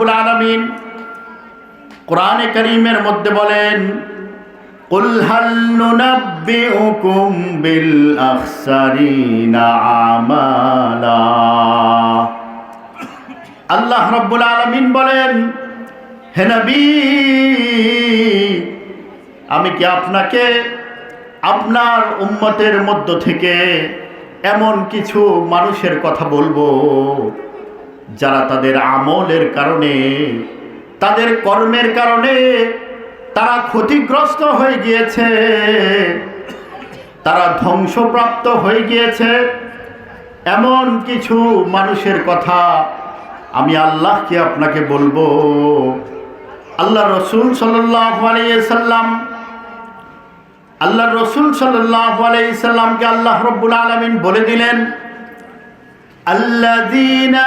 রব্বুল আলামিন কোরআনে কারীমের মধ্যে বলেন, কুল হাল নুনাব্বিউকুম বিল আখসারিনা আমালা। আল্লাহ রব্বুল আলামিন বলেন, হে নবী, আমি কি আপনাকে আপনার উম্মতের মধ্য থেকে এমন কিছু মানুষের কথা বলবো যারা তাদের আমলের কারণে, তাদের কর্মের কারণে তারা ক্ষতিগ্রস্ত হয়ে গিয়েছে, তারা ধ্বংসপ্রাপ্ত হয়ে গিয়েছে। এমন কিছু মানুষের কথা আমি আল্লাহ কি আপনাকে বলবো? আল্লাহ রসুল সাল্লাল্লাহু আলাইহি সাল্লাম, আল্লাহ রসুল সাল্লাল্লাহু আলাইহি সাল্লামকে আল্লাহ রব্বুল আলামিন বলে দিলেন, আল্লাযীনা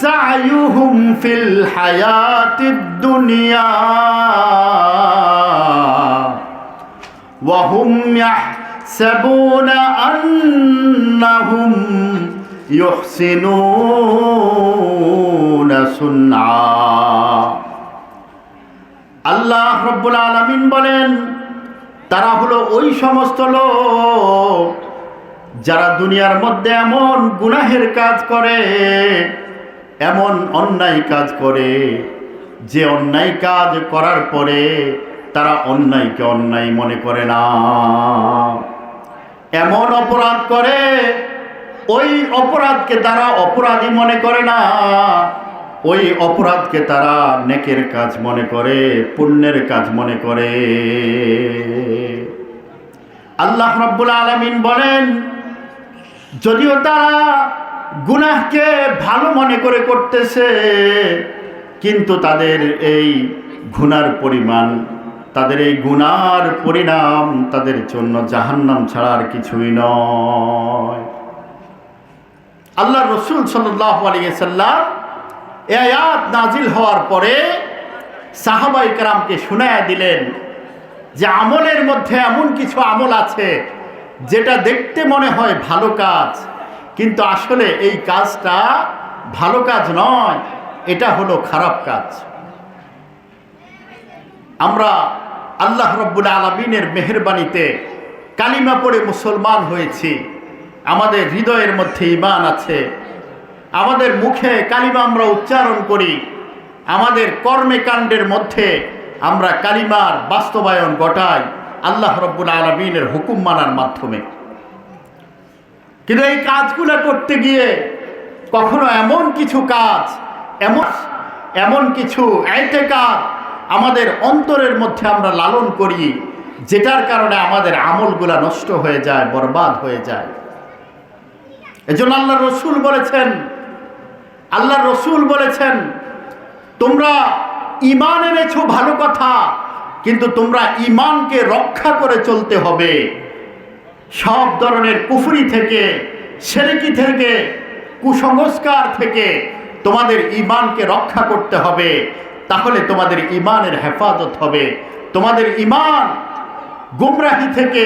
সা'য়ুহুম ফিল হায়াতিদ দুনিয়া ওয়া হুম ইয়াহসাবুনা আন্নাহুম ইউহসিনুনা সুনআ। আল্লাহ রব্বুল আলামিন বলেন, তারা হলো ওই সমস্ত লোক যারা দুনিয়ার মধ্যে এমন গুনাহের কাজ করে, এমন অন্যায় কাজ করে, যে অন্যায় কাজ করার পরে তারা অন্যায়কে অন্যায় মনে করে না। এমন অপরাধ করে, ওই অপরাধকে তারা অপরাধী মনে করে না, ওই অপরাধকে তারা নেকের কাজ মনে করে, পুণ্যের কাজ মনে করে। আল্লাহ রাব্বুল আলামিন বলেন, যদিও তারা গুনাহকে ভালো মনে করে করতেছে, কিন্তু তাদের এই গুনার পরিমাণ, তাদের এই গুনার পরিণাম তাদের জন্য জাহান্নাম ছাড়া আর কিছুই নয়। আল্লাহ রসুল সাল্লাল্লাহু আলাইহি সাল্লাম এই আয়াত নাজিল হওয়ার পরে সাহাবায়ে কেরামকে শুনায়া দিলেন যে আমলের মধ্যে এমন কিছু আমল আছে যেটা দেখতে মনে হয় ভালো কাজ, কিন্তু আসলে এই কাজটা ভালো কাজ নয়, এটা হলো খারাপ কাজ। আমরা আল্লাহ রাব্বুল আলামিনের মেহেরবানিতে কালিমা পড়ে মুসলমান হয়েছি, আমাদের হৃদয়ের মধ্যে ঈমান আছে, আমাদের মুখে কালিমা আমরা উচ্চারণ করি, আমাদের কর্মে কাণ্ডের মধ্যে আমরা কালিমার বাস্তবায়ন ঘটাই আল্লাহ রাব্বুল আলামিনের হুকুম মানার মাধ্যমে। কিন্তু এই কাজগুলো করতে গিয়ে কখনো এমন কিছু কাজ, এমন কিছু ইতিকাদ আমাদের অন্তরের মধ্যে আমরা লালন করি, যেটার কারণে আমাদের আমলগুলা নষ্ট হয়ে যায়, বরবাদ হয়ে যায়। এজন্য আল্লাহ রসুল বলেছেন, তোমরা ঈমান এনেছো ভালো কথা, কিন্তু তোমরা ঈমানকে রক্ষা করে চলতে হবে। সব ধরনের কুফরি থেকে, শিরকি থেকে, কুসংস্কার থেকে তোমাদের ঈমানকে রক্ষা করতে হবে, তাহলে তোমাদের ঈমানের হেফাজত হবে, তোমাদের ঈমান গুমরাহি থেকে,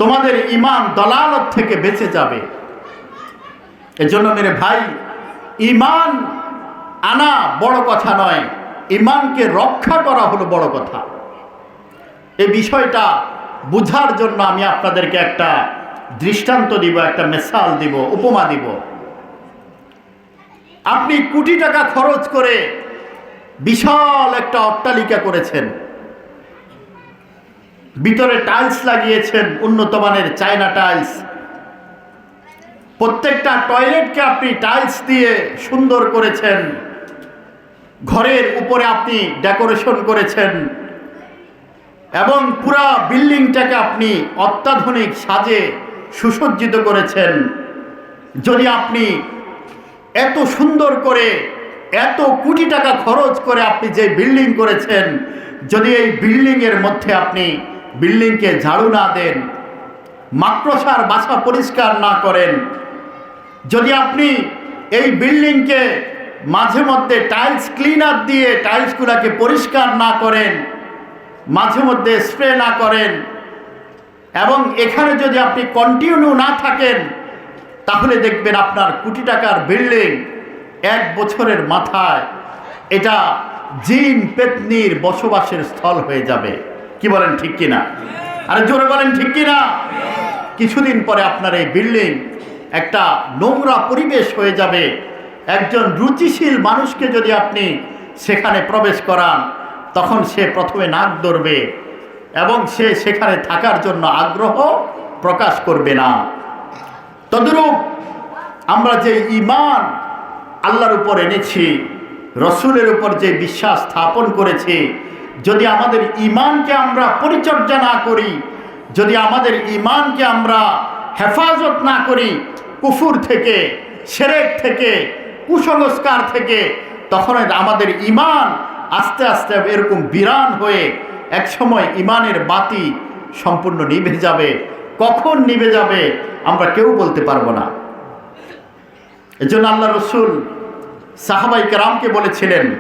তোমাদের ঈমান দলালত থেকে বেঁচে যাবে। এজন্য মেরে ভাই, ঈমান আনা বড় কথা নয়, ঈমানকে রক্ষা করা হলো বড় কথা। এই বিষয়টা বুঝার জন্য আমি আপনাদেরকে একটা দৃষ্টান্ত দিব, একটা মিসাল দিব, উপমা দিব। আপনি কোটি টাকা খরচ করে বিশাল একটা অট্টালিকা করেছেন, ভিতরে টাইলস লাগিয়েছেন, উন্নত মানের চায়না টাইলস, প্রত্যেকটা টয়লেটকে আপনি টাইলস দিয়ে সুন্দর করেছেন, ঘরের উপরে আপনি ডেকোরেশন করেছেন, এবং পুরা বিল্ডিংটাকে আপনি অত্যাধুনিক সাজে সুসজ্জিত করেছেন। যদি আপনি এত সুন্দর করে, এত কোটি টাকা খরচ করে আপনি যে বিল্ডিং করেছেন, যদি এই বিল্ডিংয়ের মধ্যে আপনি বিল্ডিংকে ঝাড়ু না দেন, মাকড়সার বাসা পরিষ্কার না করেন, যদি আপনি এই বিল্ডিংকে মাঝে মধ্যে টাইলস ক্লিনার দিয়ে টাইলসগুলোকে পরিষ্কার না করেন, মাঝে মধ্যে স্প্রে না করেন, এবং এখানে যদি আপনি কন্টিনিউ না থাকেন, তাহলে দেখবেন আপনার কোটি টাকার বিল্ডিং 1 বছরের মাথায় এটা জিন পেতনির বসবাসের স্থল হয়ে যাবে। কি বলেন ঠিক কিনা? আরে জোরে বলেন ঠিক কিনা? কিছুদিন পরে আপনার এই বিল্ডিং একটা নোংরা পরিবেশ হয়ে যাবে। একজন রুচিশীল মানুষকে যদি আপনি সেখানে প্রবেশ করান, তখন সে প্রথমে নাক ধরবে এবং সে সেখানে থাকার জন্য আগ্রহ প্রকাশ করবে না। তদ্রূপ আমরা যে ঈমান আল্লাহর উপর এনেছি, রসুলের উপর যে বিশ্বাস স্থাপন করেছি, যদি আমাদের ঈমানকে আমরা পরিচর্যা না করি, যদি আমাদের ঈমানকে আমরা হেফাজত না করি কুফুর থেকে, শিরক থেকে, কুসংস্কার থেকে, তখন আমাদের ঈমান আস্তে আস্তে এরকম বিরান হয়ে একসময় ঈমানের বাতি সম্পূর্ণ নিভে যাবে। কখন নিভে যাবে আমরা কেউ বলতে পারবো না। এজন্য আল্লাহ রসুল সাহাবায়ে কেরামকে বলেছিলেন,